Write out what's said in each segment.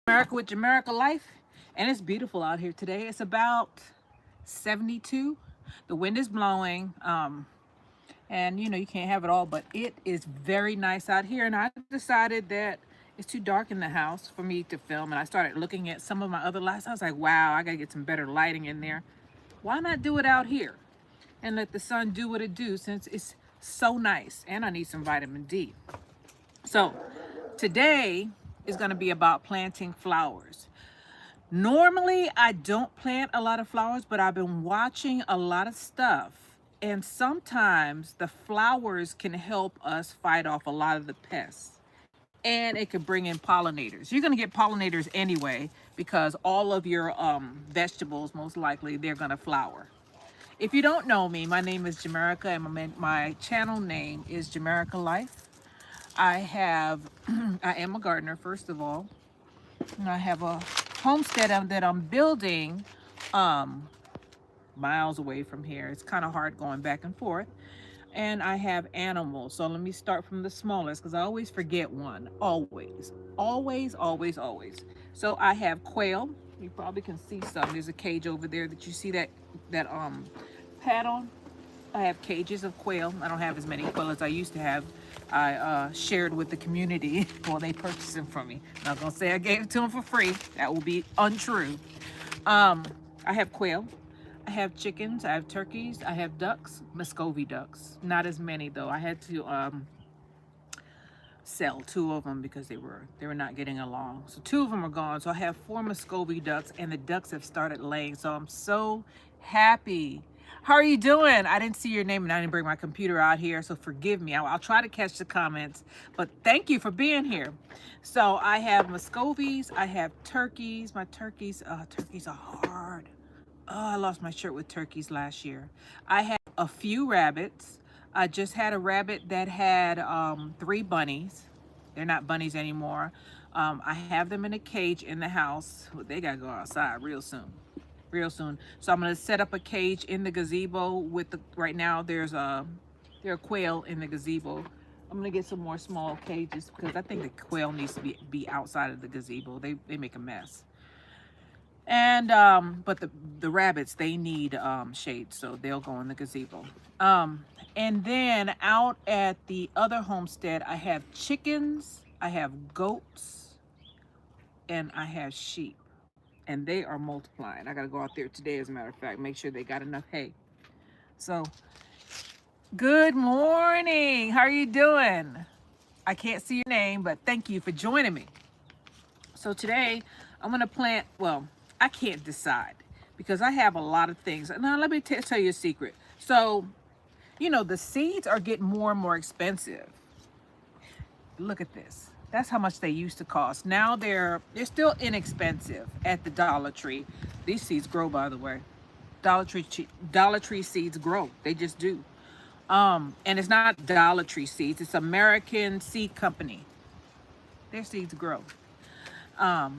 America with Jamerica Life, and it's beautiful out here today. It's about 72. The wind is blowing, and you can't have it all, but it is very nice out here. And I decided that it's too dark in the house for me to film, and I started looking at some of my other lights. I was like, wow, I gotta get some better lighting in there. Why not do it out here and let the sun do what it do since it's so nice? And I need some vitamin D. So today is going to be about planting flowers. Normally, I don't plant a lot of flowers, but I've been watching a lot of stuff. And sometimes the flowers can help us fight off a lot of the pests. And it could bring in pollinators. You're going to get pollinators anyway because all of your vegetables, most likely, they're going to flower. If you don't know me, my name is Jamerica, and my channel name is Jamerica Life. I have, I am a gardener, first of all, and I have a homestead that I'm building miles away from here. It's kind of hard going back and forth. And I have animals. So let me start from the smallest because I always forget one. Always, always, always, always. So I have quail. You probably can see some. There's a cage over there that you see that pad on. I have cages of quail. I don't have as many quail as I used to have. I shared with the community. Well, they purchased them from me. I'm not gonna say I gave it to them for free. That will be untrue. I have quail. I have chickens. I have turkeys. I have ducks. Muscovy ducks. Not as many though. I had to sell two of them because they were not getting along. So two of them are gone. So I have four Muscovy ducks, and the ducks have started laying. So I'm so happy. How are you doing? I didn't see your name and I didn't bring my computer out here, so forgive me. I'll try to catch the comments, but thank you for being here. So I have Muscovies, I have turkeys. My turkeys are hard. Oh, I lost my shirt with turkeys last year. I have a few rabbits. I just had a rabbit that had three bunnies. They're not bunnies anymore. I have them in a cage in the house. They gotta go outside real soon. Real soon. So I'm gonna set up a cage in the gazebo with the right now there are quail in the gazebo. I'm gonna get some more small cages because I think the quail needs to be outside of the gazebo. They make a mess. And but the rabbits, they need shade, so they'll go in the gazebo. And then out at the other homestead, I have chickens, I have goats, and I have sheep. And they are multiplying. I gotta go out there today, as a matter of fact, make sure they got enough hay. So, good morning. How are you doing? I can't see your name, but thank you for joining me. So today I'm gonna plant, well, I can't decide because I have a lot of things. Now let me tell you a secret. So, the seeds are getting more and more expensive. Look at this. That's how much they used to cost. Now they're still inexpensive at the Dollar Tree. These seeds grow, by the way. Dollar Tree seeds grow. They just do. And it's not Dollar Tree seeds. It's American Seed Company. Their seeds grow. How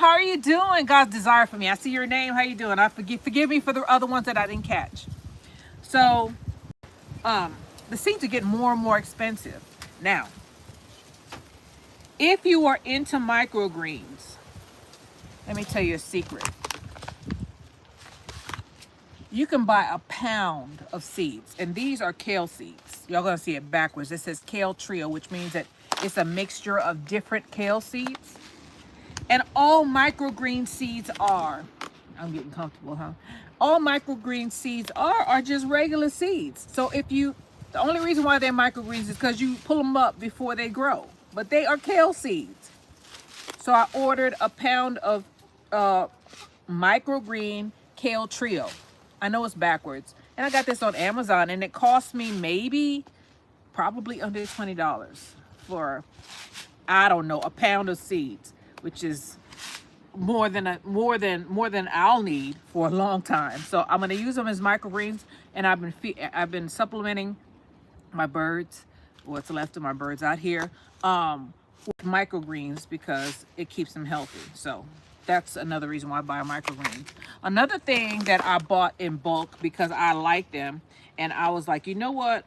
are you doing? God's desire for me. I see your name. How you doing? I forgive me for the other ones that I didn't catch. So, the seeds are getting more and more expensive now. If you are into microgreens, let me tell you a secret. You can buy a pound of seeds, and these are kale seeds. Y'all gonna see it backwards. It says kale trio, which means that it's a mixture of different kale seeds. And all microgreen seeds I'm getting comfortable, huh? All microgreen seeds are just regular seeds. So the only reason why they're microgreens is because you pull them up before they grow. But they are kale seeds. So I ordered a pound of microgreen kale trio. I know it's backwards. And I got this on Amazon, and it cost me probably under $20 for, I don't know, a pound of seeds, which is more than I'll need for a long time. So I'm gonna use them as microgreens, and I've been supplementing my birds, what's left of my birds out here, with microgreens because it keeps them healthy. So that's another reason why I buy microgreens. Another thing that I bought in bulk because I like them, and I was like, you know what?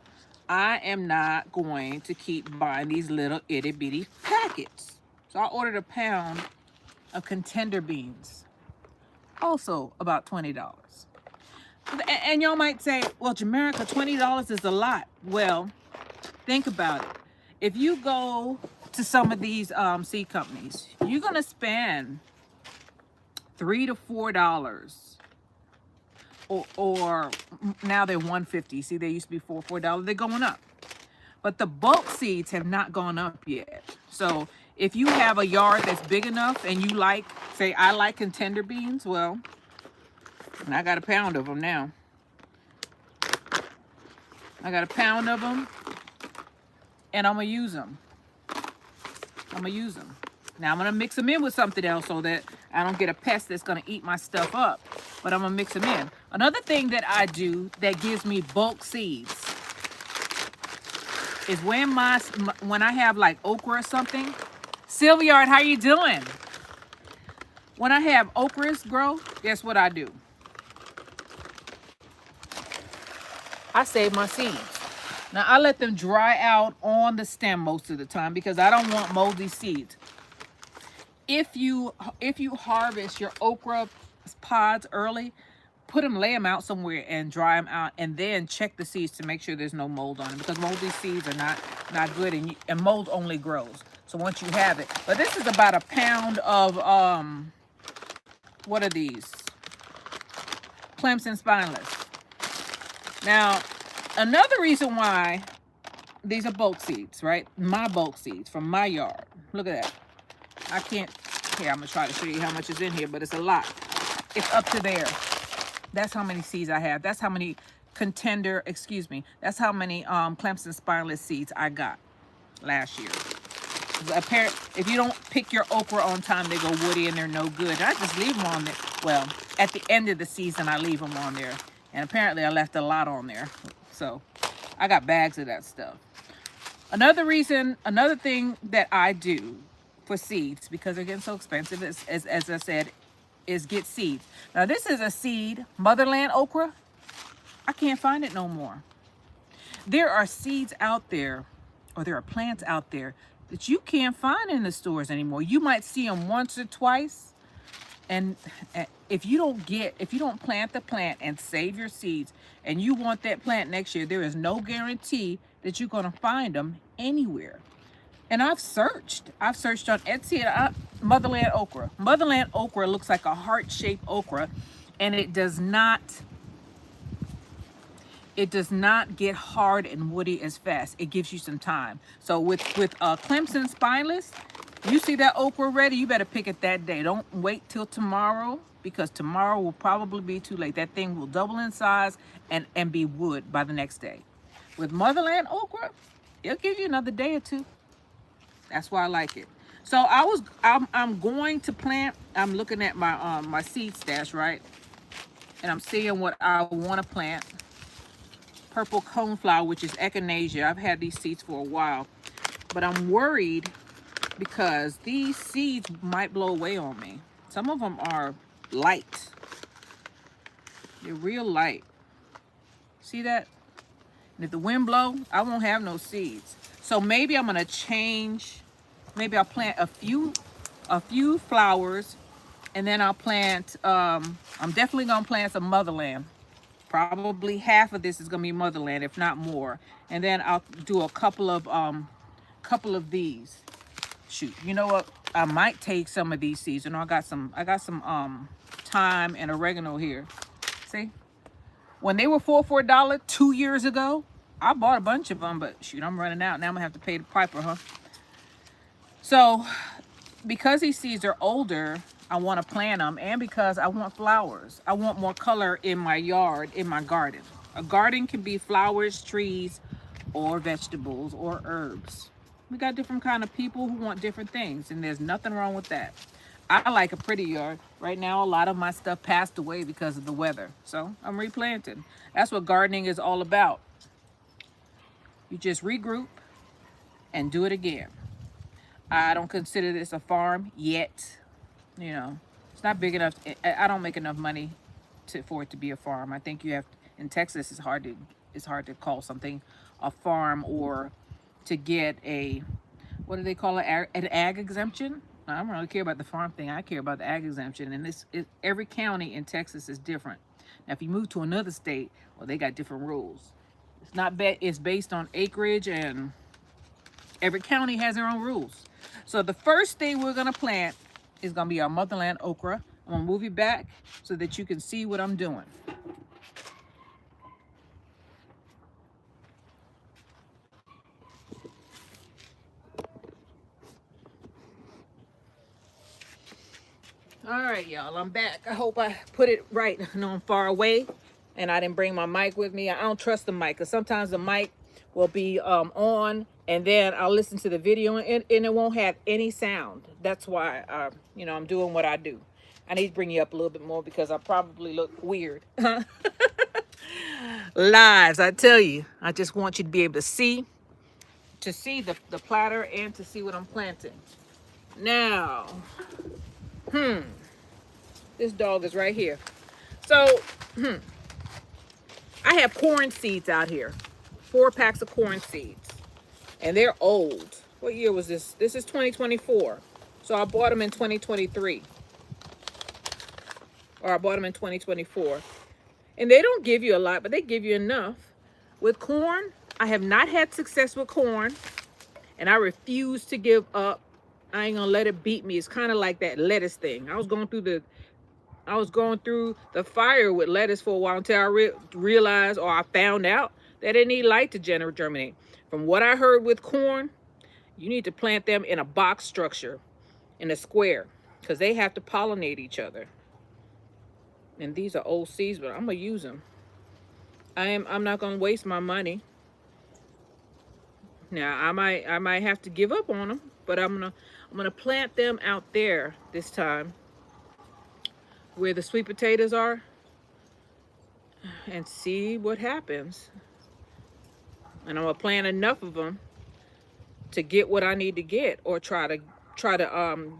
I am not going to keep buying these little itty bitty packets. So I ordered a pound of contender beans, also about $20. And y'all might say, well, Jamerica, $20 is a lot. Well, think about it. If you go to some of these seed companies, you're going to spend $3 to $4. Or now they're $1.50. See, they used to be $4. They're going up. But the bulk seeds have not gone up yet. So if you have a yard that's big enough and you like, say, I like contender beans, well, I got a pound of them now. I got a pound of them, and I'm going to use them. Now I'm going to mix them in with something else so that I don't get a pest that's going to eat my stuff up. But I'm going to mix them in. Another thing that I do that gives me bulk seeds is when I have like okra or something. Sylviard, how you doing? When I have okras grow, guess what I do? I save my seeds. Now I let them dry out on the stem most of the time because I don't want moldy seeds. If you harvest your okra pods early, lay them out somewhere and dry them out, and then check the seeds to make sure there's no mold on them, because moldy seeds are not good, and mold only grows. So once you have it, but this is about a pound of what are these? Clemson spineless. Now, another reason why these are bulk seeds, right? My bulk seeds from my yard. Look at that. I can't, here, I'm gonna try to show you how much is in here, but it's a lot. It's up to there. That's how many seeds I have. That's how many that's how many Clemson spineless seeds I got last year. If you don't pick your okra on time, they go woody and they're no good. And I just leave them on there. Well, at the end of the season, I leave them on there. And apparently I left a lot on there. So I got bags of that stuff. Another thing that I do for seeds, because they're getting so expensive, as I said, is get seeds. Now this is a seed, motherland okra. I can't find it no more. There are seeds out there, or there are plants out there that you can't find in the stores anymore. You might see them once or twice. And if you don't plant the plant and save your seeds, and you want that plant next year, there is no guarantee that you're going to find them anywhere. And I've searched on Etsy and motherland okra. Motherland okra looks like a heart-shaped okra, and it does not get hard and woody as fast. It gives you some time. So with Clemson spineless, you see that okra ready, you better pick it that day. Don't wait till tomorrow, because tomorrow will probably be too late. That thing will double in size and be wood by the next day. With motherland okra, it'll give you another day or two. That's why I like it. So I'm going to plant. I'm looking at my my seed stash, right? And I'm seeing what I want to plant. Purple coneflower, which is echinacea. I've had these seeds for a while, but I'm worried because these seeds might blow away on me. Some of them are light. They're real light. See that? And if the wind blow, I won't have no seeds. So maybe I'm gonna change. Maybe I'll plant a few flowers, and then I'll plant. I'm definitely gonna plant some motherland. Probably half of this is gonna be motherland, if not more. And then I'll do a couple of these. Shoot, you know what? I might take some of these seeds. You know, I got some thyme and oregano here. See, when they were $4 2 years ago, I bought a bunch of them, but shoot, I'm running out. Now I'm gonna have to pay the piper, huh? So because these seeds are older, I want to plant them, and because I want flowers. I want more color in my yard, in my garden. A garden can be flowers, trees, or vegetables, or herbs. We got different kind of people who want different things, and there's nothing wrong with that. I like a pretty yard. Right now, a lot of my stuff passed away because of the weather, so I'm replanting. That's what gardening is all about. You just regroup and do it again. I don't consider this a farm yet. You know, it's not big enough. I don't make enough money for it to be a farm. I think you have, in Texas, it's hard to call something a farm, or to get a, what do they call it, an ag exemption. I don't really care about the farm thing. I care about the ag exemption. And every county in Texas is different. Now, if you move to another state, well, they got different rules. It's not bad. It's based on acreage, and every county has their own rules. So the first thing we're gonna plant is gonna be our motherland okra. I'm gonna move you back so that you can see what I'm doing. All right, y'all, I'm back. I hope I put it right. I know I'm far away and I didn't bring my mic with me. I don't trust the mic because sometimes the mic will be on and then I'll listen to the video and it won't have any sound. That's why, I'm doing what I do. I need to bring you up a little bit more because I probably look weird. Lives, I tell you. I just want you to be able to see the platter and to see what I'm planting. Now, this dog is right here. So, I have corn seeds out here. 4 packs of corn seeds. And they're old. What year was this? This is 2024. So I bought them in 2023. Or I bought them in 2024. And they don't give you a lot, but they give you enough. With corn, I have not had success with corn. And I refuse to give up. I ain't gonna let it beat me. It's kind of like that lettuce thing. I was going through the fire with lettuce for a while until I realized, or I found out, that it need light to germinate. From what I heard with corn, you need to plant them in a box structure, in a square, because they have to pollinate each other. And these are old seeds, but I'm gonna use them. I'm not gonna waste my money. Now I might have to give up on them, but I'm gonna plant them out there this time, where the sweet potatoes are, and see what happens. And I'm gonna plant enough of them to get what I need to get, or try to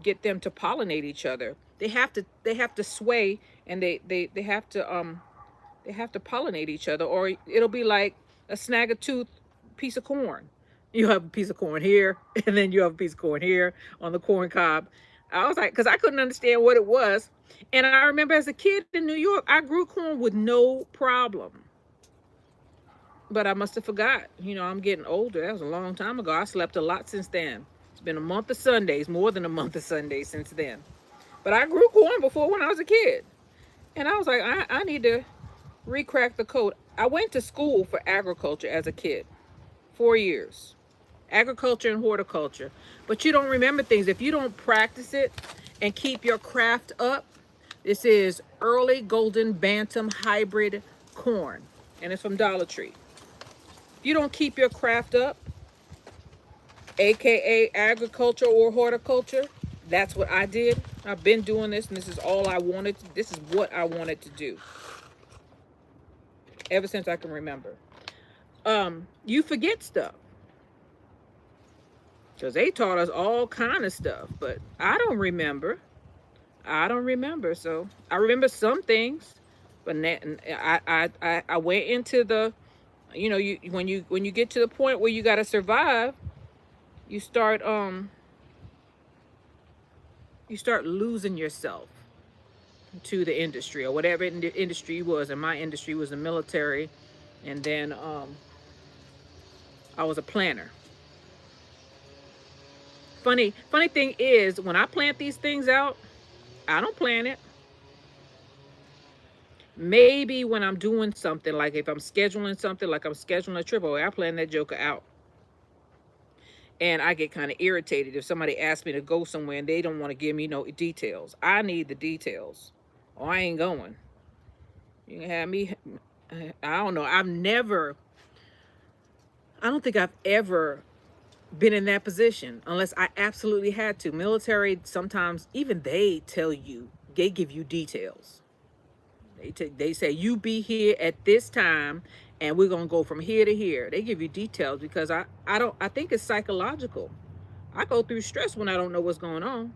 get them to pollinate each other. They have to sway, and they have to pollinate each other, or it'll be like a snag-a-tooth piece of corn. You have a piece of corn here, and then you have a piece of corn here on the corn cob. I was like, because I couldn't understand what it was. And I remember as a kid in New York, I grew corn with no problem. But I must have forgot. I'm getting older. That was a long time ago. I slept a lot since then. It's been a month of Sundays, more than a month of Sundays since then. But I grew corn before when I was a kid. And I was like, I need to re-crack the code. I went to school for agriculture as a kid. 4 years. Agriculture and horticulture. But you don't remember things. If you don't practice it and keep your craft up, this is early golden bantam hybrid corn. And it's from Dollar Tree. If you don't keep your craft up, aka agriculture or horticulture, that's what I did. I've been doing this, and this is all I wanted. This is what I wanted to do ever since I can remember. You forget stuff, because they taught us all kind of stuff, but I don't remember. So I remember some things, but I went into the, when you get to the point where you got to survive, you start losing yourself to the industry, or whatever industry was. And my industry was the military, and then I was a planner. Funny thing is, when I plant these things out, I don't plan it. Maybe when I'm doing something, like if I'm scheduling something, like I'm scheduling a trip, I plan that joker out. And I get kind of irritated if somebody asks me to go somewhere and they don't want to give me no details. I need the details, or I ain't going. You can have me. I don't know. I don't think I've ever been in that position unless I absolutely had to. Military, sometimes even they tell you, they give you details. They say, you be here at this time and we're gonna go from here to here. They give you details because I think it's psychological. I go through stress when I don't know what's going on.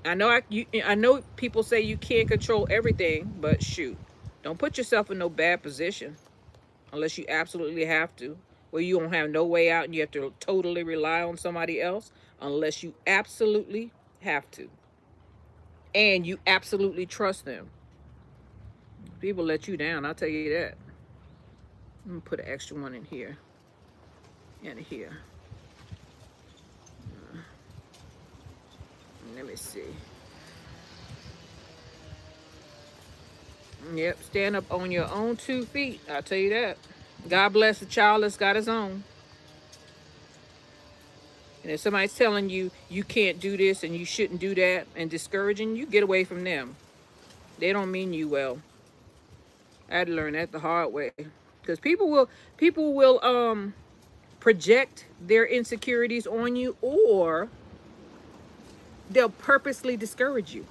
I know people say you can't control everything, but shoot, don't put yourself in no bad position unless you absolutely have to, where you don't have no way out and you have to totally rely on somebody else. unless you absolutely have to. And you absolutely trust them. People let you down, I'll tell you that. I'm gonna put an extra one in here and here. Let me see. Yep, stand up on your own 2 feet. I'll tell you that. God bless the child that's got his own. And if somebody's telling you you can't do this and you shouldn't do that and discouraging you, get away from them. They don't mean you well. I had to learn that the hard way. Because people will project their insecurities on you, or they'll purposely discourage you.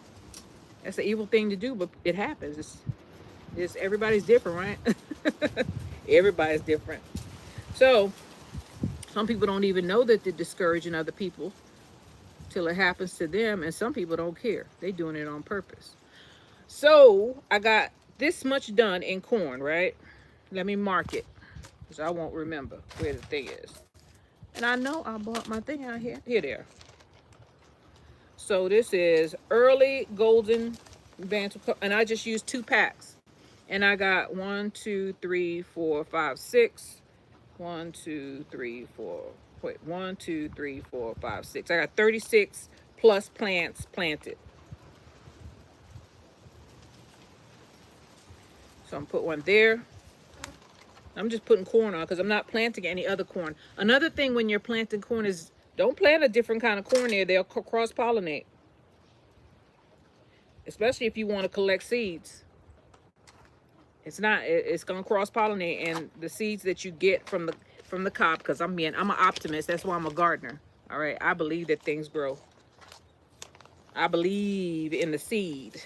That's an evil thing to do, but it happens. It's everybody's different, right? Everybody's different. So some people don't even know that they're discouraging other people till it happens to them, and some people don't care. They're doing it on purpose. So I got this much done in corn, right? Let me mark it, because I won't remember where the thing is. And I know I bought my thing out here. Here, there. So this is early golden bantam, and I just used 2 packs. And I got 1, 2, 3, 4, 5, 6. 1, 2, 3, 4. Wait, 1, 2, 3, 4, 5, 6. I got 36 plus plants planted. So I'm put one there. I'm just putting corn on because I'm not planting any other corn. Another thing when you're planting corn is don't plant a different kind of corn there. They'll cross-pollinate. Especially if you want to collect seeds. It's gonna cross-pollinate, and the seeds that you get from the cob, because I'm an optimist. That's why I'm a gardener. All right. I believe that things grow. I believe in the seed.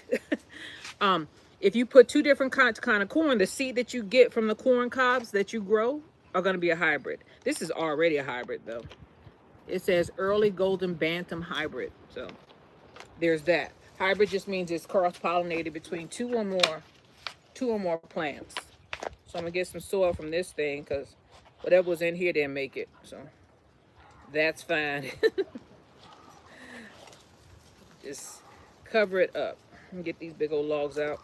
If you put 2 different kind of corn, the seed that you get from the corn cobs that you grow are going to be a hybrid. This is already a hybrid, though. It says early golden bantam hybrid. So there's that. Hybrid just means it's cross-pollinated between two or more plants. So I'm going to get some soil from this thing because whatever was in here didn't make it. So that's fine. Just cover it up and get these big old logs out.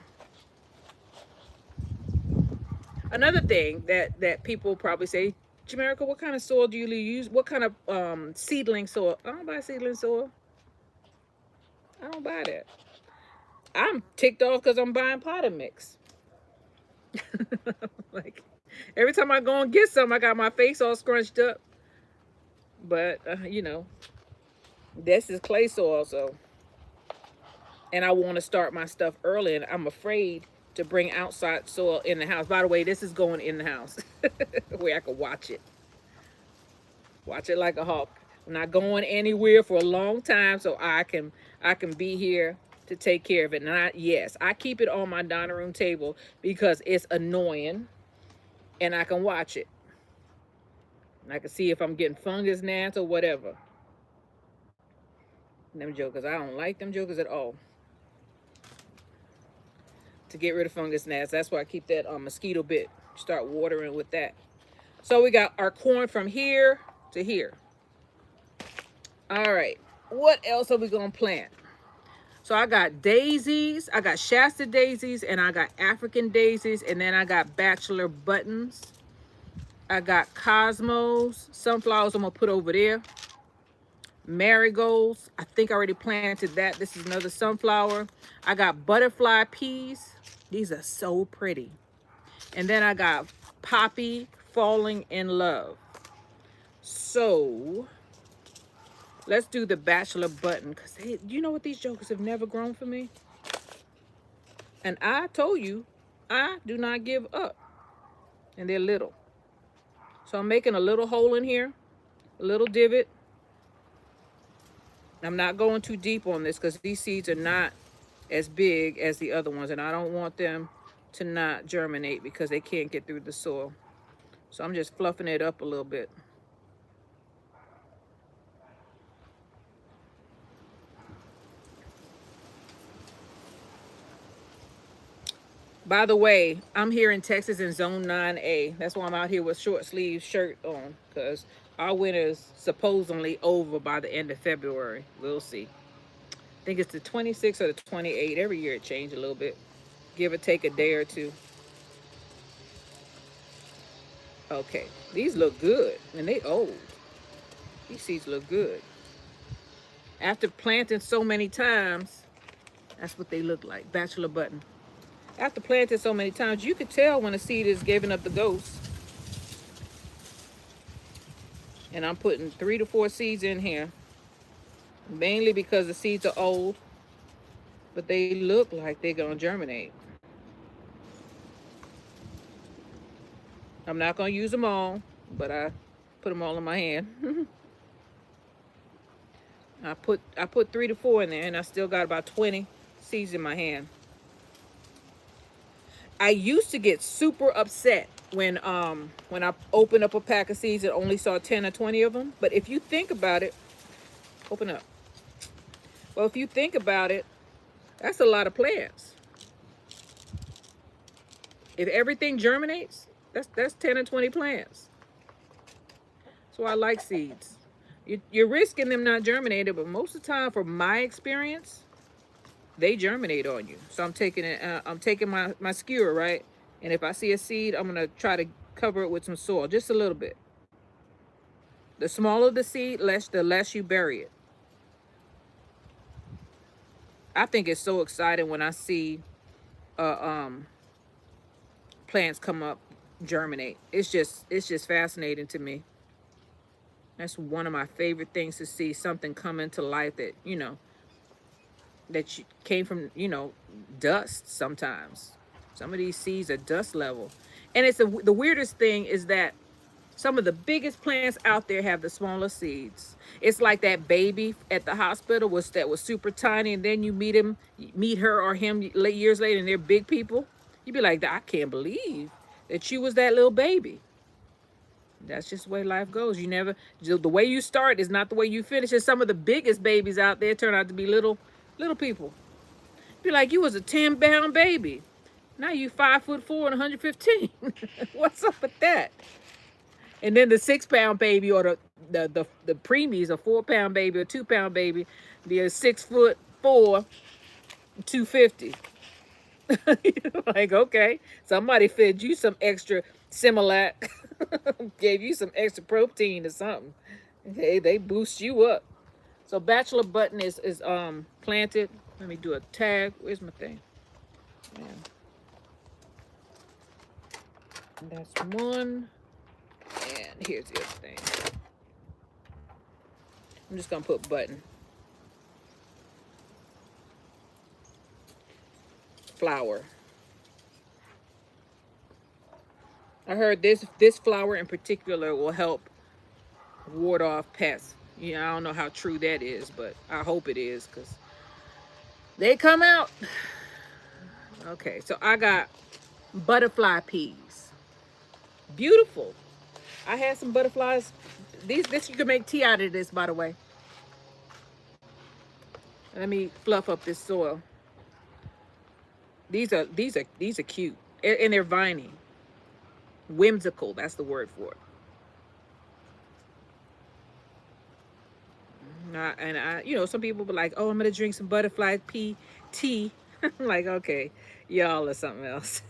Another thing that people probably say, Jamerica, what kind of soil do you use? What kind of seedling soil? I don't buy seedling soil. I don't buy that. I'm ticked off because I'm buying potting mix. Like, every time I go and get some, I got my face all scrunched up. But, this is clay soil, so. And I want to start my stuff early, and I'm afraid to bring outside soil in the house. By the way, this is going in the house where I can watch it. Watch it like a hawk. I'm not going anywhere for a long time, so I can be here to take care of it. And yes, I keep it on my dining room table because it's annoying, and I can watch it. And I can see if I'm getting fungus gnats or whatever. Them jokers, I don't like them jokers at all. To get rid of fungus gnats, that's why I keep that mosquito bit. Start watering with that. So we got our corn from here to here. All right, what else are we gonna plant? So I got daisies, I got Shasta daisies, and I got African daisies, and then I got bachelor buttons. I got cosmos, sunflowers I'm gonna put over there. Marigolds, I think I already planted that. This is another sunflower. I got butterfly peas. These are so pretty. And then I got poppy falling in love. So let's do the bachelor button, because you know what, these jokers have never grown for me. And I told you, I do not give up. And they're little. So I'm making a little hole in here, a little divot. I'm not going too deep on this because these seeds are not as big as the other ones, and I don't want them to not germinate because they can't get through the soil. So I'm just fluffing it up a little bit. By the way, I'm here in Texas in Zone 9A. That's why I'm out here with short sleeve shirt on, because Our winter is supposedly over by the end of February. We'll see. I think it's the 26th or the 28th. Every year it changes a little bit. Give or take a day or two. Okay. These look good. And they old. These seeds look good. After planting so many times, that's what they look like. Bachelor button. After planting so many times, you could tell when a seed is giving up the ghost. And I'm putting 3 to 4 seeds in here. Mainly because the seeds are old. But they look like they're going to germinate. I'm not going to use them all. But I put them all in my hand. I put 3 to 4 in there. And I still got about 20 seeds in my hand. I used to get super upset when I opened up a pack of seeds and only saw 10 or 20 of them. But if you think about it, open up. Well, if you think about it, that's a lot of plants. If everything germinates, that's 10 or 20 plants. So I like seeds. You're risking them not germinating, but most of the time, from my experience, they germinate on you. So I'm taking it. I'm taking my skewer, right? And if I see a seed, I'm gonna try to cover it with some soil, just a little bit. The smaller the seed, the less you bury it. I think it's so exciting when I see plants come up, germinate. It's just fascinating to me. That's one of my favorite things to see, something come into life that that came from dust. Sometimes some of these seeds are dust level, and it's the weirdest thing is that some of the biggest plants out there have the smaller seeds. It's like that baby at the hospital that was super tiny, and then you meet her or him years later, and they're big people. You'd be like, I can't believe that you was that little baby. That's just the way life goes. The way you start is not the way you finish. And some of the biggest babies out there turn out to be little people. Be like, you was a 10-pound baby. Now you 5'4" and 115. What's up with that? And then the 6-pound baby or the preemies, a 4-pound baby or 2-pound baby, be a 6'4", 250. Like, okay, somebody fed you some extra Similac, gave you some extra protein or something. Hey, they boost you up. So bachelor button is planted. Let me do a tag. Where's my thing? Man. And that's one. And here's the other thing. I'm just gonna put button. Flower. I heard this flower in particular will help ward off pests. I don't know how true that is, but I hope it is, because they come out. Okay, so I got butterfly peas. Beautiful. I had some butterflies. This you can make tea out of this, by the way. Let me fluff up this soil. These are cute, and they're viney. Whimsical, that's the word for it. Some people be like, oh, I'm gonna drink some butterfly pea tea. I'm like, okay, y'all are something else.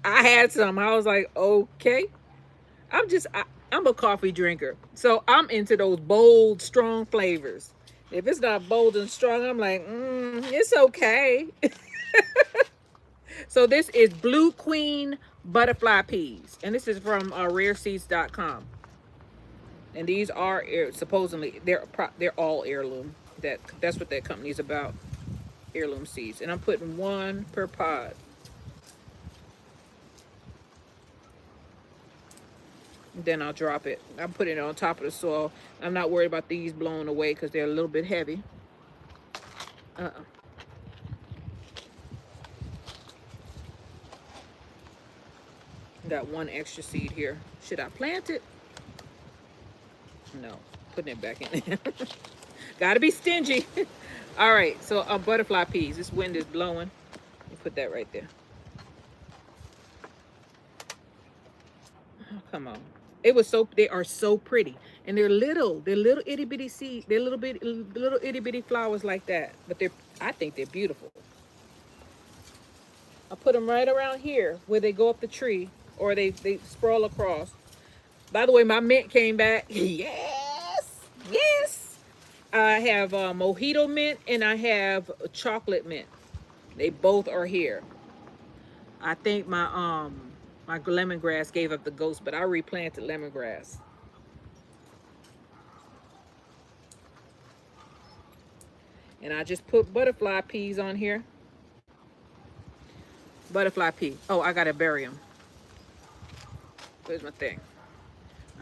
I had some. I was like, okay. I'm a coffee drinker, so I'm into those bold, strong flavors. If it's not bold and strong, I'm like, it's okay. So this is Blue Queen butterfly peas, and this is from rareseeds.com. And these are supposedly they're all heirloom. That's what that company is about, heirloom seeds. And I'm putting 1 per pod. And then I'll drop it. I'm putting it on top of the soil. I'm not worried about these blowing away because they're a little bit heavy. Got 1 extra seed here. Should I plant it? No, putting it back in there. Gotta be stingy. All right, so butterfly peas. This wind is blowing. Let me put that right there. Oh, come on. It was so, they are so pretty. And they're little itty bitty seed, they're little itty bitty flowers like that. But I think they're beautiful. I put them right around here where they go up the tree or they sprawl across. By the way, my mint came back. Yes, yes. I have mojito mint and I have chocolate mint. They both are here. I think my lemongrass gave up the ghost, but I replanted lemongrass. And I just put butterfly peas on here. Butterfly pea. Oh, I gotta bury them. Where's my thing?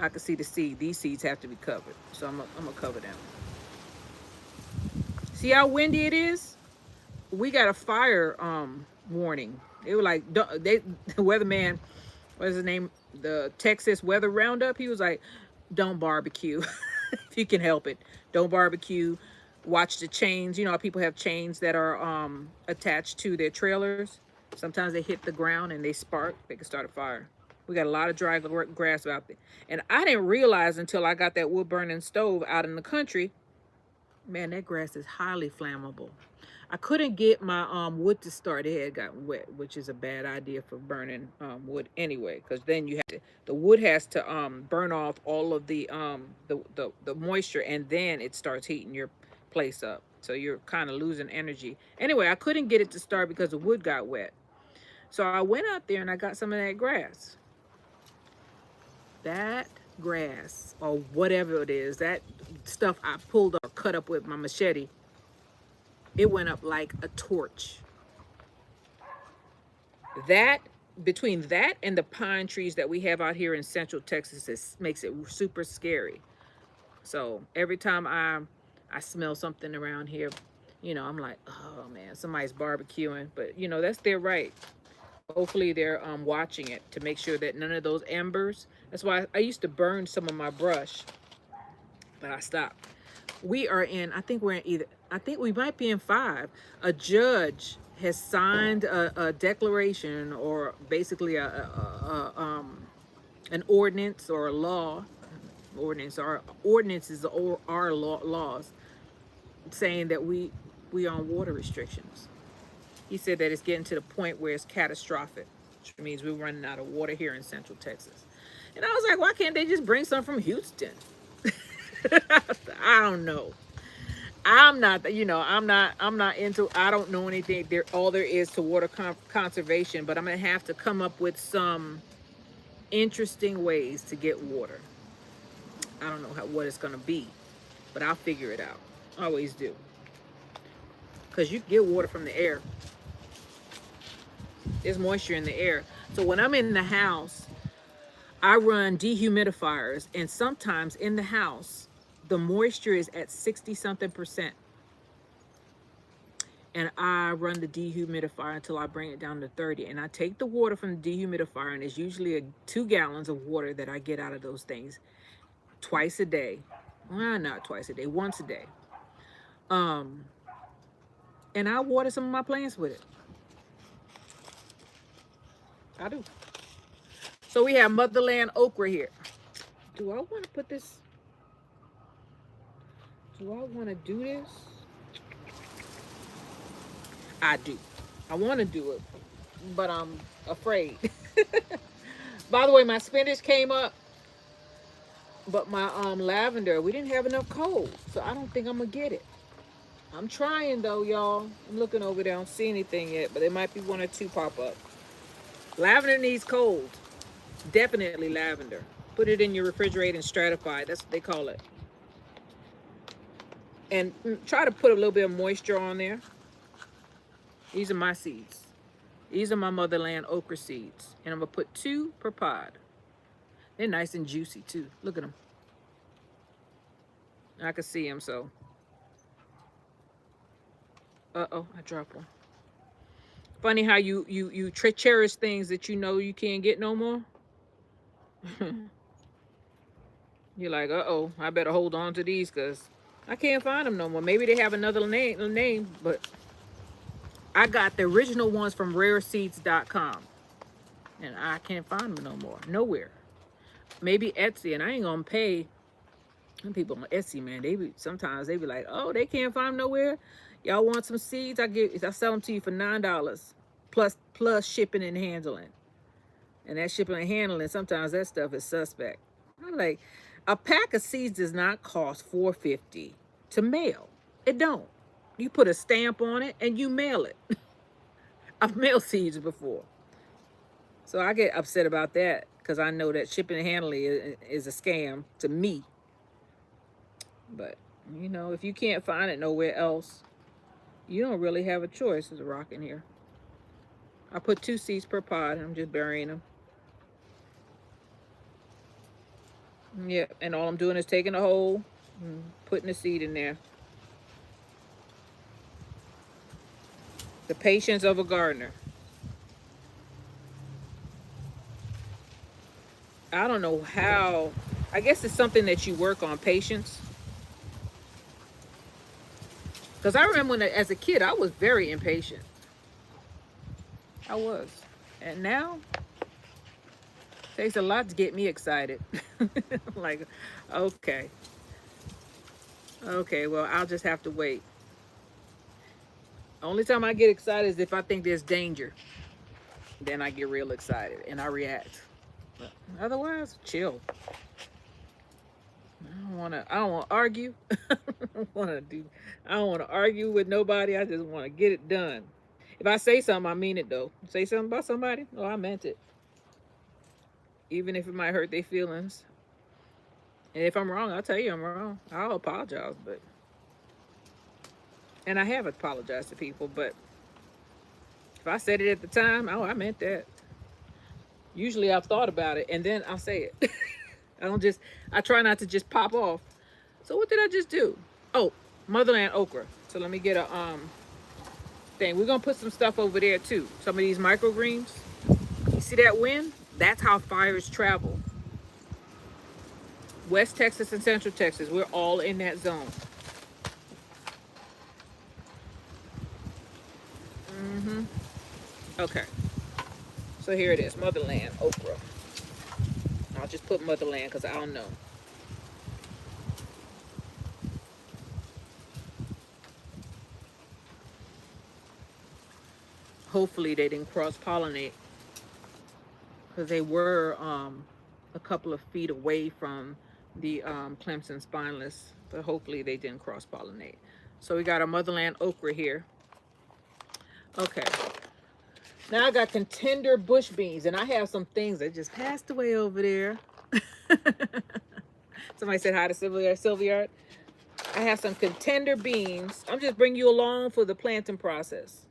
I can see the seed. These seeds have to be covered, so I'm gonna cover them. See how windy it is? We got a fire warning. They were like, the weatherman, what's his name? The Texas Weather Roundup. He was like, don't barbecue if you can help it. Don't barbecue. Watch the chains. You know how people have chains that are attached to their trailers. Sometimes they hit the ground and they spark. They can start a fire. We got a lot of dry grass out there. And I didn't realize until I got that wood burning stove out in the country, man, that grass is highly flammable. I couldn't get my wood to start. It had gotten wet, which is a bad idea for burning wood anyway, because then you have to, the wood has to burn off all of the moisture, and then it starts heating your place up. So you're kind of losing energy. Anyway, I couldn't get it to start because the wood got wet. So I went out there and I got some of that grass. That grass, or whatever it is, that stuff I pulled or cut up with my machete, it went up like a torch. That, between that and the pine trees that we have out here in Central Texas, makes it super scary. So every time I smell something around here, I'm like, oh man, somebody's barbecuing. But that's their right. Hopefully they're watching it to make sure that none of those embers. That's why I used to burn some of my brush, but I stopped. We are in, I think we're in either, I think we might be in 5. A judge has signed a declaration, or basically an ordinance or a law. Ordinances or our laws saying that we on water restrictions. He said that it's getting to the point where it's catastrophic, which means we're running out of water here in Central Texas. And I was like, why can't they just bring some from Houston? I don't know. I'm not into, I don't know anything there. All there is to water conservation, but I'm going to have to come up with some interesting ways to get water. I don't know what it's going to be, but I'll figure it out. I always do. Because you can get water from the air. There's moisture in the air. So when I'm in the house, I run dehumidifiers, and sometimes in the house, the moisture is at 60 something percent. And I run the dehumidifier until I bring it down to 30. And I take the water from the dehumidifier, and it's usually 2 gallons of water that I get out of those things twice a day. Well, not twice a day, once a day. And I water some of my plants with it. I do. So we have Motherland okra here. Do I want to put this? Do I want to do this? I do. I want to do it, but I'm afraid. By the way, my spinach came up, but my lavender, we didn't have enough coal, so I don't think I'm gonna get it. I'm trying though, y'all. I'm looking over there. I don't see anything yet, but there might be 1 or 2 pop up. Lavender needs cold. Definitely lavender. Put it in your refrigerator and stratify. That's what they call it. And try to put a little bit of moisture on there. These are my seeds. These are my Motherland okra seeds. And I'm going to put 2 per pod. They're nice and juicy too. Look at them. I can see them, so. Uh-oh, I dropped one. Funny how you cherish things that you know you can't get no more. You're like, uh-oh, I better hold on to these because I can't find them no more. Maybe they have another name, but I got the original ones from rareseeds.com. And I can't find them no more. Nowhere. Maybe Etsy, and I ain't gonna pay. Some people on Etsy, man, sometimes they be like, oh, they can't find them nowhere. Y'all want some seeds? I sell them to you for $9 plus shipping and handling. And that shipping and handling, sometimes that stuff is suspect. I'm like, a pack of seeds does not cost $4.50 to mail. It don't. You put a stamp on it and you mail it. I've mailed seeds before. So I get upset about that because I know that shipping and handling is a scam to me. But, you know, if you can't find it nowhere else, you don't really have a choice. There's a rock in here. I put 2 seeds per pod and I'm just burying them. Yep, and all I'm doing is taking a hole and putting the seed in there. The patience of a gardener. I don't know how. I guess it's something that you work on, patience. Because I remember as a kid, I was very impatient. I was. And now, it takes a lot to get me excited. Like, okay. Okay, well, I'll just have to wait. Only time I get excited is if I think there's danger. Then I get real excited and I react. But otherwise, chill. I don't want to argue. I don't want to argue with nobody. I just want to get it done. If I say something, I mean it though. Say something about somebody, oh, I meant it. Even if it might hurt their feelings. And if I'm wrong, I'll tell you I'm wrong. I'll apologize, but and I have apologized to people, but if I said it at the time, oh, I meant that. Usually I've thought about it and then I'll say it. I try not to just pop off. So what did I just do? Oh, motherland okra. So let me get a thing. We're gonna put some stuff over there too. Some of these microgreens. You see that wind? That's how fires travel. West Texas and Central Texas, we're all in that zone. Okay. So here it is, motherland okra. I'll just put motherland because I don't know. Hopefully they didn't cross-pollinate because they were a couple of feet away from the Clemson spineless, but hopefully they didn't cross-pollinate. So we got our motherland okra here. Okay. Now I got contender bush beans, and I have some things that just passed away over there. Somebody said hi to Sylvia. I have some contender beans. I'm just bringing you along for the planting process.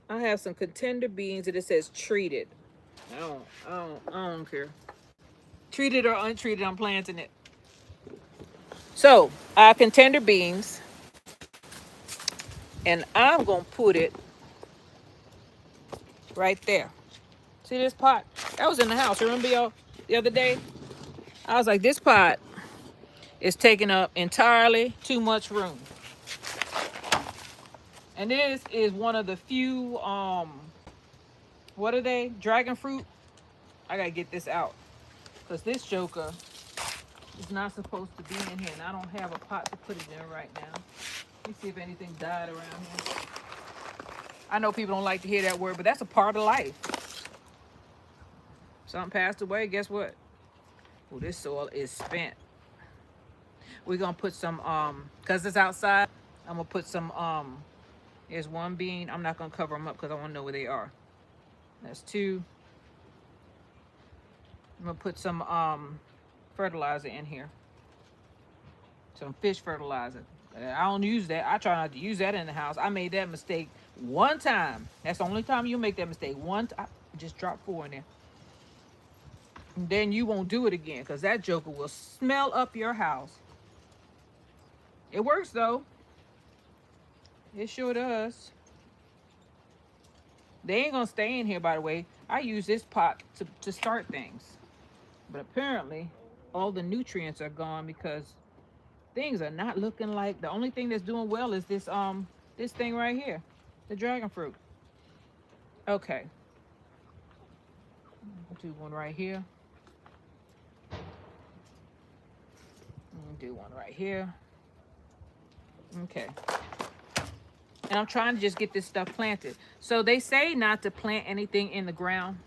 I have some contender beans and it says treated. I don't care. Treated or untreated, I'm planting it. So I have contender beans, and I'm gonna put it right there. See this pot? That was in the house. Remember y'all the other day? I was like, this pot is taking up entirely too much room. And this is one of the few, what are they? Dragon fruit. I gotta get this out. Because this joker is not supposed to be in here. And I don't have a pot to put it in right now. Let me see if anything died around here. I know people don't like to hear that word, but that's a part of life. Something passed away, guess what? Oh, this soil is spent. We're gonna put some, cause it's outside, I'm gonna put some, here's one bean. I'm not gonna cover them up because I wanna know where they are. That's 2. I'm gonna put some fertilizer in here. Some fish fertilizer. I don't use that. I try not to use that in the house. I made that mistake one time. That's the only time you make that mistake. I just dropped 4 in there. And then you won't do it again because that joker will smell up your house. It works though. It sure does. They ain't gonna stay in here, by the way. I use this pot to start things. But apparently, all the nutrients are gone because things are not looking like, the only thing that's doing well is this thing right here, the dragon fruit. Okay. I'll do one right here. Do one right here. Okay. And I'm trying to just get this stuff planted. So they say not to plant anything in the ground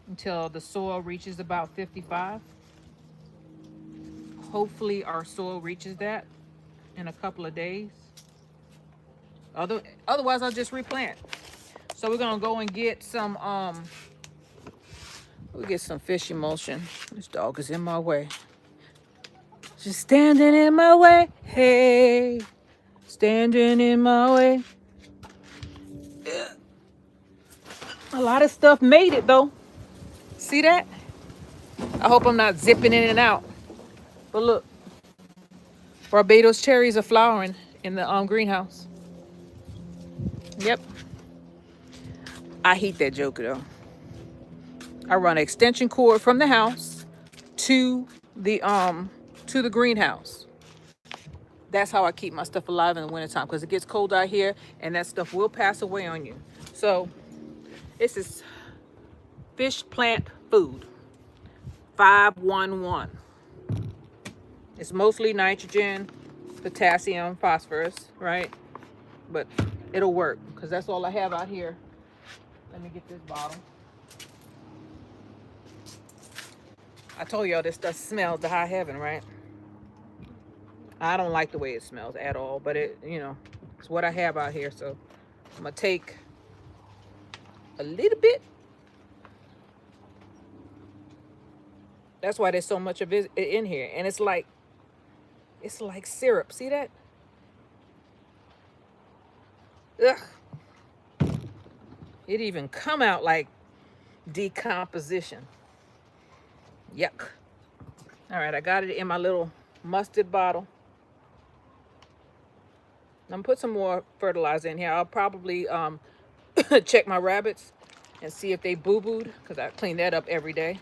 until the soil reaches about 55. Hopefully our soil reaches that in a couple of days. Otherwise I'll just replant. So we're gonna go and get some we'll get some fish emulsion. This dog is in my way. She's standing in my way. Hey, standing in my way. A lot of stuff made it though. See that? I hope I'm not zipping in and out. But look, Barbados cherries are flowering in the greenhouse. Yep. I hate that joker though. I run an extension cord from the house to the greenhouse. That's how I keep my stuff alive in the wintertime, because it gets cold out here and that stuff will pass away on you. So this is fish plant food 511. It's mostly nitrogen, potassium, phosphorus, right? But it'll work because that's all I have out here. Let me get this bottle. I told y'all this stuff smells to high heaven, right? I don't like the way it smells at all, but it, you know, it's what I have out here. So I'm gonna take a little bit. That's why there's so much of it in here. And it's like syrup. See that? Ugh. It even come out like decomposition. Yuck. All right, I got it in my little mustard bottle. I'm gonna put some more fertilizer in here. I'll probably check my rabbits and see if they boo-booed, because I clean that up every day.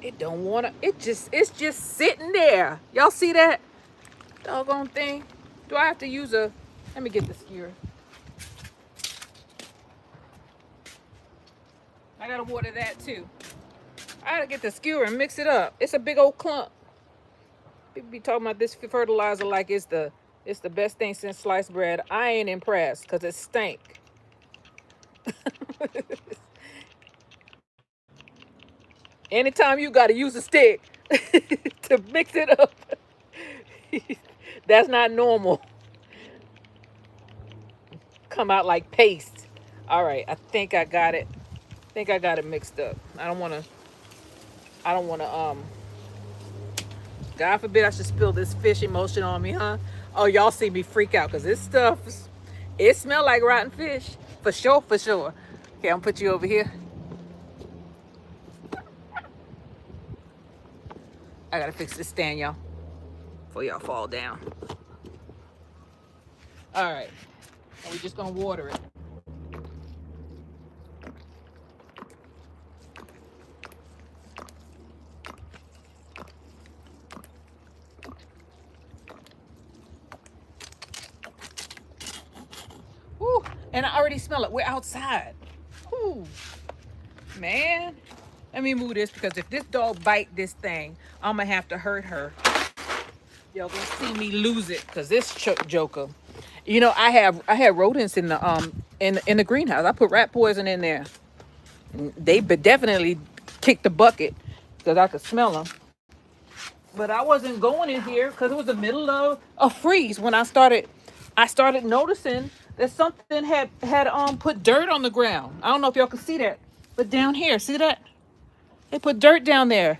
It don't wanna, it's just sitting there. Y'all see that doggone thing? Do I have to use let me get the skewer. I gotta water that too. I gotta get the skewer and mix it up. It's a big old clump. People be talking about this fertilizer like it's the best thing since sliced bread. I ain't impressed because it stank. Anytime you got to use a stick to mix it up, that's not normal. Come out like paste. All right, I think I got it. I think I got it mixed up. I don't want to, God forbid I should spill this fish emulsion on me, huh? Oh, y'all see me freak out because this stuff, it smells like rotten fish. For sure, for sure. Okay, I'm gonna put you over here. I gotta fix this stand, y'all, before y'all fall down. All right, and we're just gonna water it. Woo, and I already smell it. We're outside. Woo, man. Let me move this, because if this dog bite this thing, I'm gonna have to hurt her. Y'all gonna see me lose it, because this joker, you know, I had rodents in the in the greenhouse. I put rat poison in there. And they definitely kicked the bucket because I could smell them. But I wasn't going in here because it was the middle of a freeze when I started noticing that something had put dirt on the ground. I don't know if y'all can see that, but down here, see that? They put dirt down there.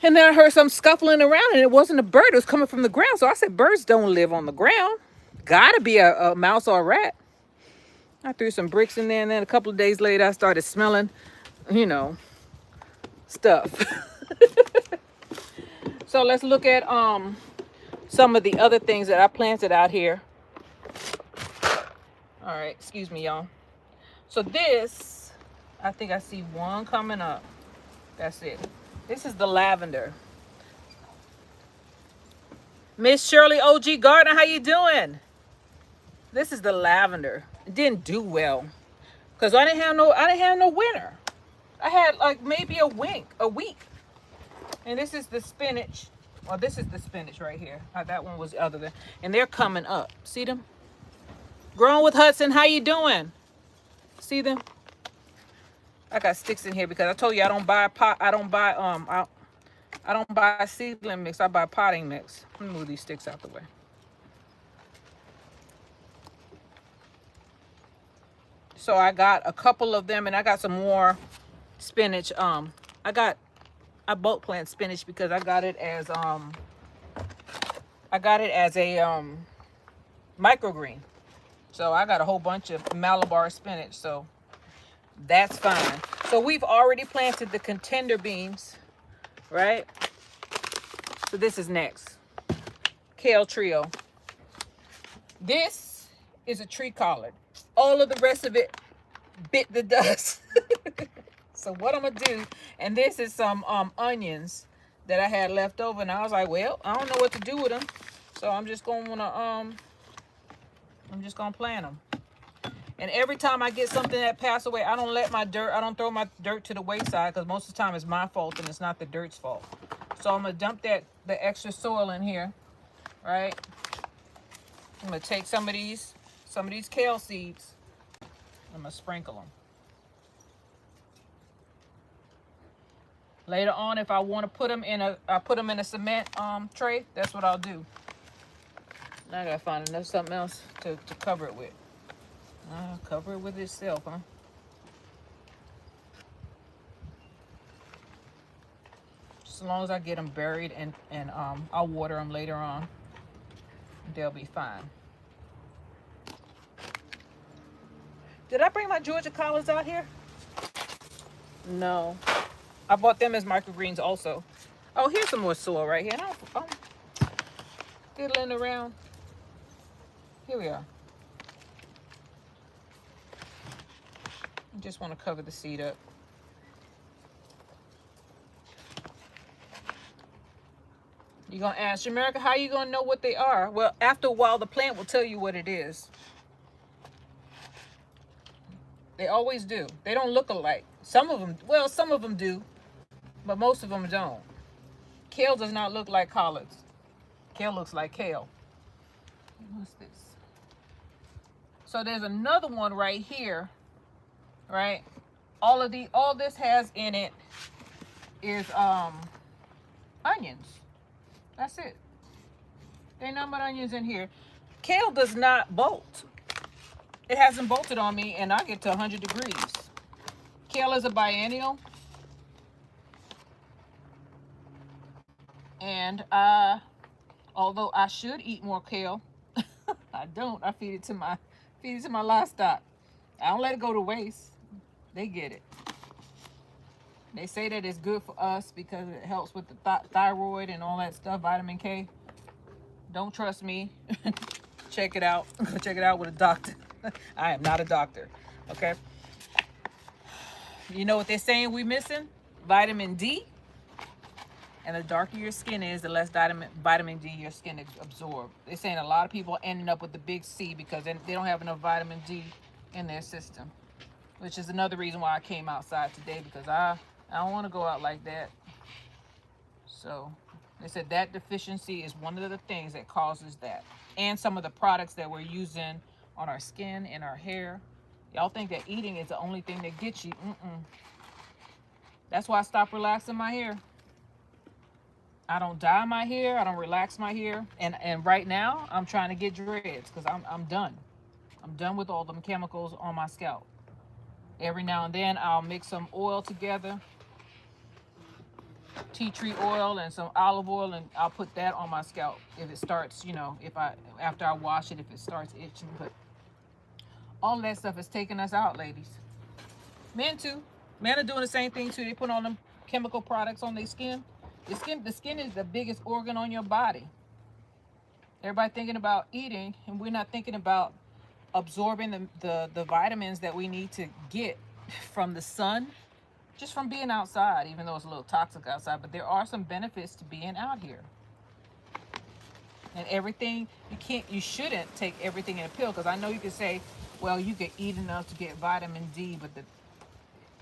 And then I heard some scuffling around, and it wasn't a bird. It was coming from the ground. So I said, birds don't live on the ground. Gotta be a mouse or a rat. I threw some bricks in there, and then a couple of days later, I started smelling, you know, stuff. So let's look at some of the other things that I planted out here. All right, excuse me, y'all. So this, I think I see one coming up. That's it. This is the lavender. Miss Shirley OG Gardner, how you doing? This is the lavender. It didn't do well because I didn't have no winter. I had like maybe a week. And this is the spinach. Well, this is the spinach right here. That one was other than. And they're coming up. See them? Growing with Hudson, how you doing? See them? I got sticks in here because I told you I don't buy pot. I don't buy I don't buy seedling mix. I buy potting mix. Let me move these sticks out the way. So I got a couple of them, and I got some more spinach. I bulk plant spinach because I got it as a microgreen. So I got a whole bunch of Malabar spinach, so that's fine. So we've already planted the contender beans, right? So this is next. Kale trio. This is a tree collard. All of the rest of it bit the dust. So what I'm gonna do, and this is some onions that I had left over, and I was like, well, I don't know what to do with them, so I'm just gonna plant them. And every time I get something that passed away, I don't throw my dirt to the wayside, because most of the time it's my fault and it's not the dirt's fault. So I'm gonna dump the extra soil in here, right? I'm gonna take some of these kale seeds. I'm gonna sprinkle them. Later on, if I want to put them in a cement tray, that's what I'll do. Now I gotta find something else to cover it with. Cover it with itself, huh? Just as long as I get them buried and I'll water them later on, they'll be fine. Did I bring my Georgia collards out here? No. I bought them as microgreens also. Oh, here's some more soil right here. I'm fiddling around. Here we are. I just want to cover the seed up. You're going to ask, Jamerica, how are you going to know what they are? Well, after a while, the plant will tell you what it is. They always do. They don't look alike. Some of them do, but most of them don't. Kale does not look like collards. Kale looks like kale. What's this? So there's another one right here, right? All this has in it is onions. That's it. There ain't nothing but onions in here. Kale does not bolt. It hasn't bolted on me, and I get to 100 degrees. Kale is a biennial. And although I should eat more kale, I don't. I feed it to my livestock. I don't let it go to waste. They get it. They say that it's good for us because it helps with the thyroid and all that stuff, vitamin K. Don't trust me. Check it out. Go check it out with a doctor. I am not a doctor. Okay. You know what they're saying we missing? Vitamin D. And the darker your skin is, the less vitamin D your skin absorbs. They're saying a lot of people are ending up with the big C because they don't have enough vitamin D in their system. Which is another reason why I came outside today, because I don't want to go out like that. So they said that deficiency is one of the things that causes that. And some of the products that we're using on our skin and our hair. Y'all think that eating is the only thing that gets you. That's why I stopped relaxing my hair. I don't dye my hair. I don't relax my hair. And right now, I'm trying to get dreads because I'm done. I'm done with all them chemicals on my scalp. Every now and then, I'll mix some oil together. Tea tree oil and some olive oil, and I'll put that on my scalp. If it starts, after I wash it, if it starts itching. But all that stuff is taking us out, ladies. Men too. Men are doing the same thing too. They put on them chemical products on their skin. The skin is the biggest organ on your body. Everybody thinking about eating, and we're not thinking about absorbing the vitamins that we need to get from the sun, just from being outside, even though it's a little toxic outside. But there are some benefits to being out here. And everything, you shouldn't take everything in a pill, because I know you can say, well, you can eat enough to get vitamin D, but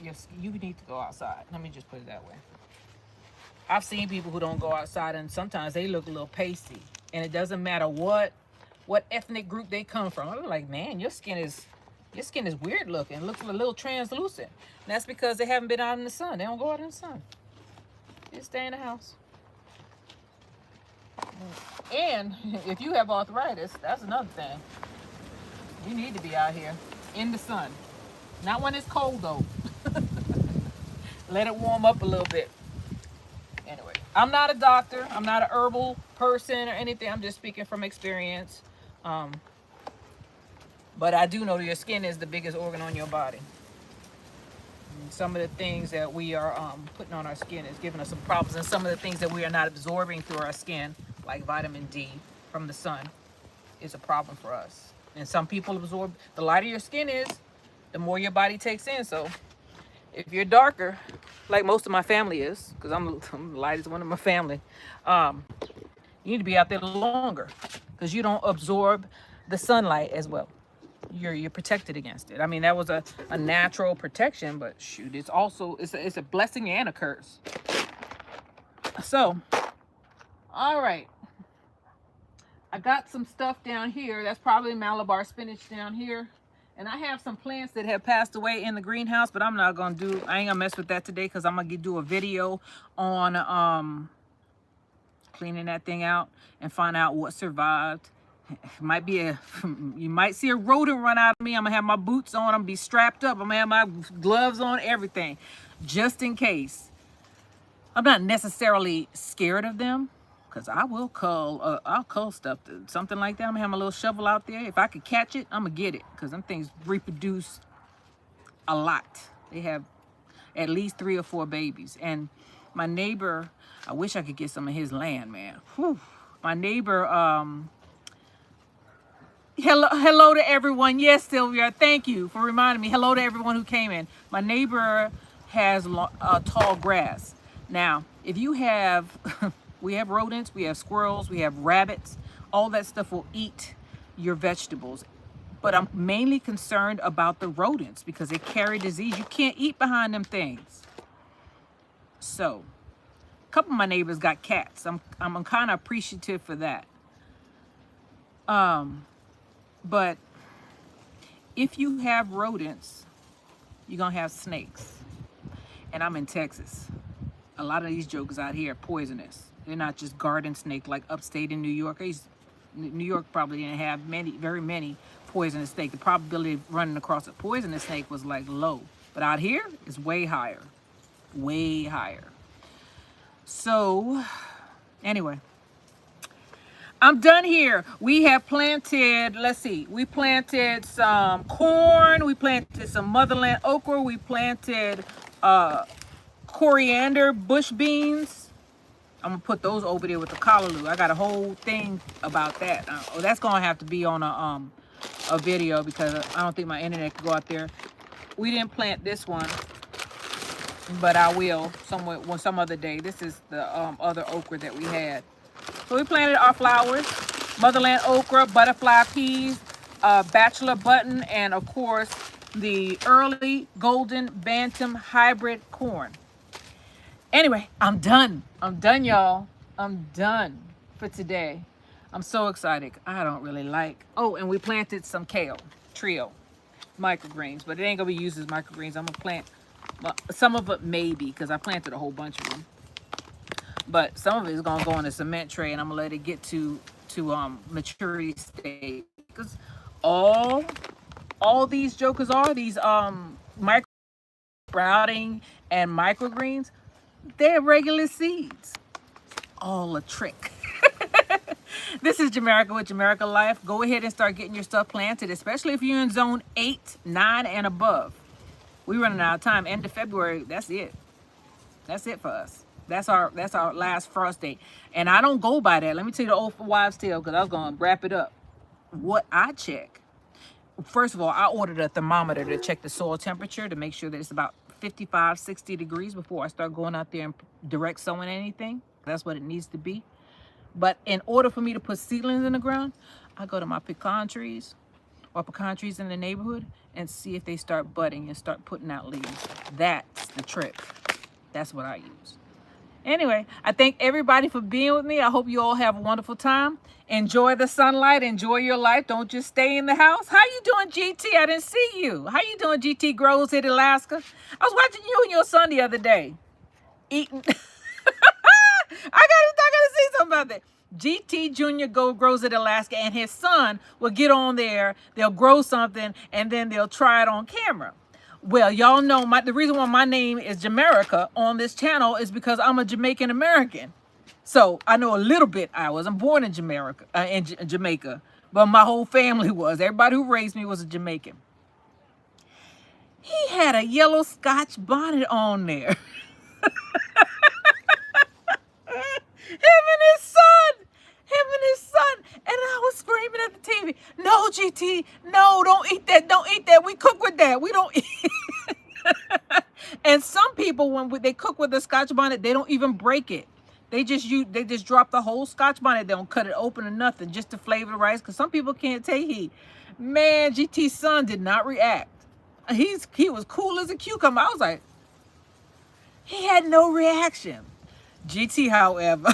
you need to go outside. Let me just put it that way. I've seen people who don't go outside and sometimes they look a little pasty. And it doesn't matter what ethnic group they come from. I'm like, man, your skin is weird looking. It looks a little translucent. And that's because they haven't been out in the sun. They don't go out in the sun. They stay in the house. And if you have arthritis, that's another thing. You need to be out here in the sun. Not when it's cold though. Let it warm up a little bit. Anyway, I'm not a doctor. I'm not a herbal person or anything. I'm just speaking from experience. But I do know your skin is the biggest organ on your body. And some of the things that we are putting on our skin is giving us some problems. And some of the things that we are not absorbing through our skin, like vitamin D from the sun, is a problem for us. And some people absorb, the lighter your skin is, the more your body takes in. So if you're darker, like most of my family is, because I'm the lightest one in my family, you need to be out there longer because you don't absorb the sunlight as well. You're protected against it. I mean, that was a natural protection, but shoot, it's also it's a blessing and a curse. So, all right, I got some stuff down here. That's probably Malabar spinach down here. And I have some plants that have passed away in the greenhouse, but I ain't gonna mess with that today because I'm gonna do a video on cleaning that thing out and find out what survived. Might be you might see a rodent run out of me. I'm gonna have my boots on, I'm gonna be strapped up, I'm gonna have my gloves on, everything, just in case. I'm not necessarily scared of them, because I will I'll cull stuff, something like that. I'm gonna have my little shovel out there. If I could catch it, I'm gonna get it, because them things reproduce a lot. They have at least 3 or 4 babies. And my neighbor, I wish I could get some of his land, man. Whew. My neighbor, hello to everyone. Yes, Sylvia, thank you for reminding me. Hello to everyone who came in. My neighbor has tall grass. Now, if you have, we have rodents, we have squirrels, we have rabbits, all that stuff will eat your vegetables. But I'm mainly concerned about the rodents because they carry disease. You can't eat behind them things. So, a couple of my neighbors got cats. I'm kind of appreciative for that. But if you have rodents, you're going to have snakes. And I'm in Texas. A lot of these jokers out here are poisonous. They're not just garden snake like upstate in New York. New York probably didn't have very many poisonous snakes. The probability of running across a poisonous snake was like low. But out here, it's way higher. Way higher. So, anyway. I'm done here. We have planted, let's see, we planted some corn, we planted some motherland okra, we planted coriander bush beans. I'm gonna put those over there with the callaloo. I got a whole thing about that. That's gonna have to be on a video because I don't think my internet can go out there. We didn't plant this one, but I will some other day. This is the other okra that we had. So we planted our flowers, motherland okra, butterfly peas, bachelor button, and of course the early golden bantam hybrid corn. Anyway, I'm done. I'm done, y'all. I'm done for today. I'm so excited. I don't really like. Oh, and we planted some kale, trio, microgreens, but it ain't gonna be used as microgreens. I'm gonna plant some of it maybe because I planted a whole bunch of them. But some of it is gonna go on a cement tray, and I'm gonna let it get to maturity stage. Because all these jokers are these micro sprouting and microgreens. They're regular seeds. All a trick. This is Jamerica with Jamerica Life. Go ahead and start getting your stuff planted, especially if you're in zone 8, 9, and above. We're running out of time. End of February. That's it. That's it for us. That's our last frost date. And I don't go by that. Let me tell you the old wives' tale, because I was going to wrap it up. What I check. First of all, I ordered a thermometer to check the soil temperature to make sure that it's about 55, 60 degrees before I start going out there and direct sowing anything. That's what it needs to be. But in order for me to put seedlings in the ground, I go to my pecan trees or pecan trees in the neighborhood and see if they start budding and start putting out leaves. That's the trick. That's what I use. Anyway, I thank everybody for being with me. I hope you all have a wonderful time. Enjoy the sunlight. Enjoy your life. Don't just stay in the house. How you doing, GT? I didn't see you. How you doing, GT Grows in Alaska? I was watching you and your son the other day eating. I gotta say something about that. GT Junior grows in Alaska, and his son will get on there. They'll grow something, and then they'll try it on camera. Well, y'all know the reason why my name is Jamerica on this channel is because I'm a Jamaican American. So I know a little bit. I wasn't born in Jamaica, but my whole family was. Everybody who raised me was a Jamaican. He had a yellow Scotch bonnet on there. And I was screaming at the TV, no, GT, no, don't eat that, don't eat that. We cook with that. We don't eat. And some people, when they cook with the Scotch bonnet, they don't even break it. They just drop the whole Scotch bonnet. They don't cut it open or nothing, just to flavor the rice, because some people can't take heat. Man, GT's son did not react. He was cool as a cucumber. I was like, he had no reaction. GT, however,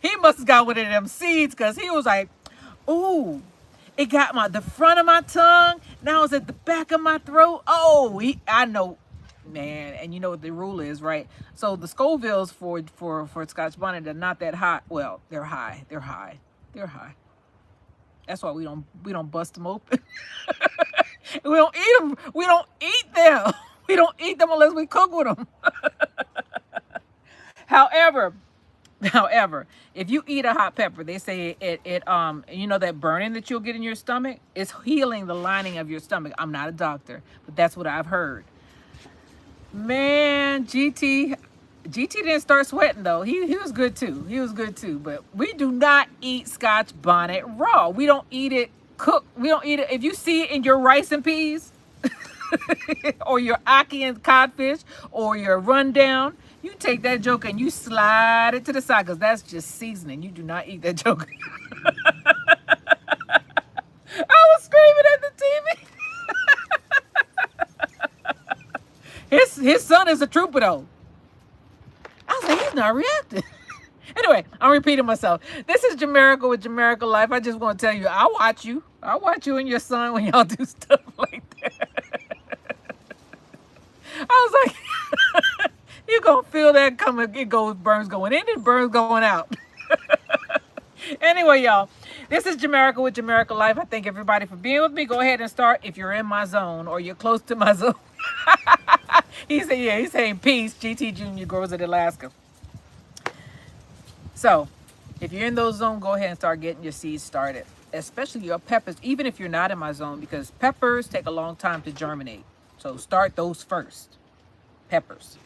he must have got one of them seeds, because he was like, ooh, it got the front of my tongue. Now it's at the back of my throat. Oh, I know, man. And you know what the rule is, right? So the Scovilles for Scotch bonnet are not that high. Well, they're high. They're high. They're high. That's why we don't bust them open. We don't eat them. We don't eat them. We don't eat them unless we cook with them. However, if you eat a hot pepper, they say it you know, that burning that you'll get in your stomach is healing the lining of your stomach. I'm not a doctor, but that's what I've heard. Man, GT didn't start sweating though. He was good too. He was good too. But we do not eat Scotch bonnet raw. We don't eat it cooked. We don't eat it. If you see it in your rice and peas, or your ackee and codfish, or your rundown, you take that joker and you slide it to the side, because that's just seasoning. You do not eat that joker. I was screaming at the TV. His son is a trooper though. I was like, he's not reacting. Anyway, I'm repeating myself. This is Jamerica with Jamerica Life. I just want to tell you, I watch you and your son when y'all do stuff like that. I was like, you're going to feel that coming. It goes, burns going in and burns going out. Anyway, y'all, this is Jamerica with Jamerica Life. I thank everybody for being with me. Go ahead and start if you're in my zone or you're close to my zone. He said, yeah, he's saying peace. GT Junior grows in Alaska. So if you're in those zones, go ahead and start getting your seeds started, especially your peppers, even if you're not in my zone, because peppers take a long time to germinate. So start those first. Peppers.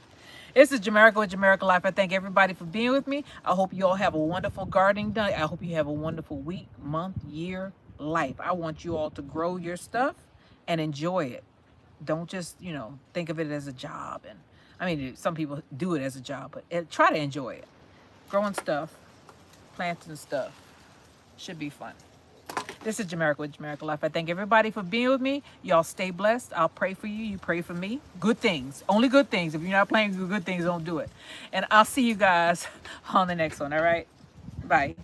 This is Jamerica with Jamerica Life. I thank everybody for being with me. I hope you all have a wonderful gardening day. I hope you have a wonderful week, month, year, life. I want you all to grow your stuff and enjoy it. Don't just, think of it as a job. And I mean, some people do it as a job, but try to enjoy it. Growing stuff, planting stuff should be fun. This is Jamerica with Jamerica Life. I thank everybody for being with me. Y'all stay blessed. I'll pray for you. You pray for me. Good things. Only good things. If you're not playing good things, don't do it. And I'll see you guys on the next one. All right? Bye.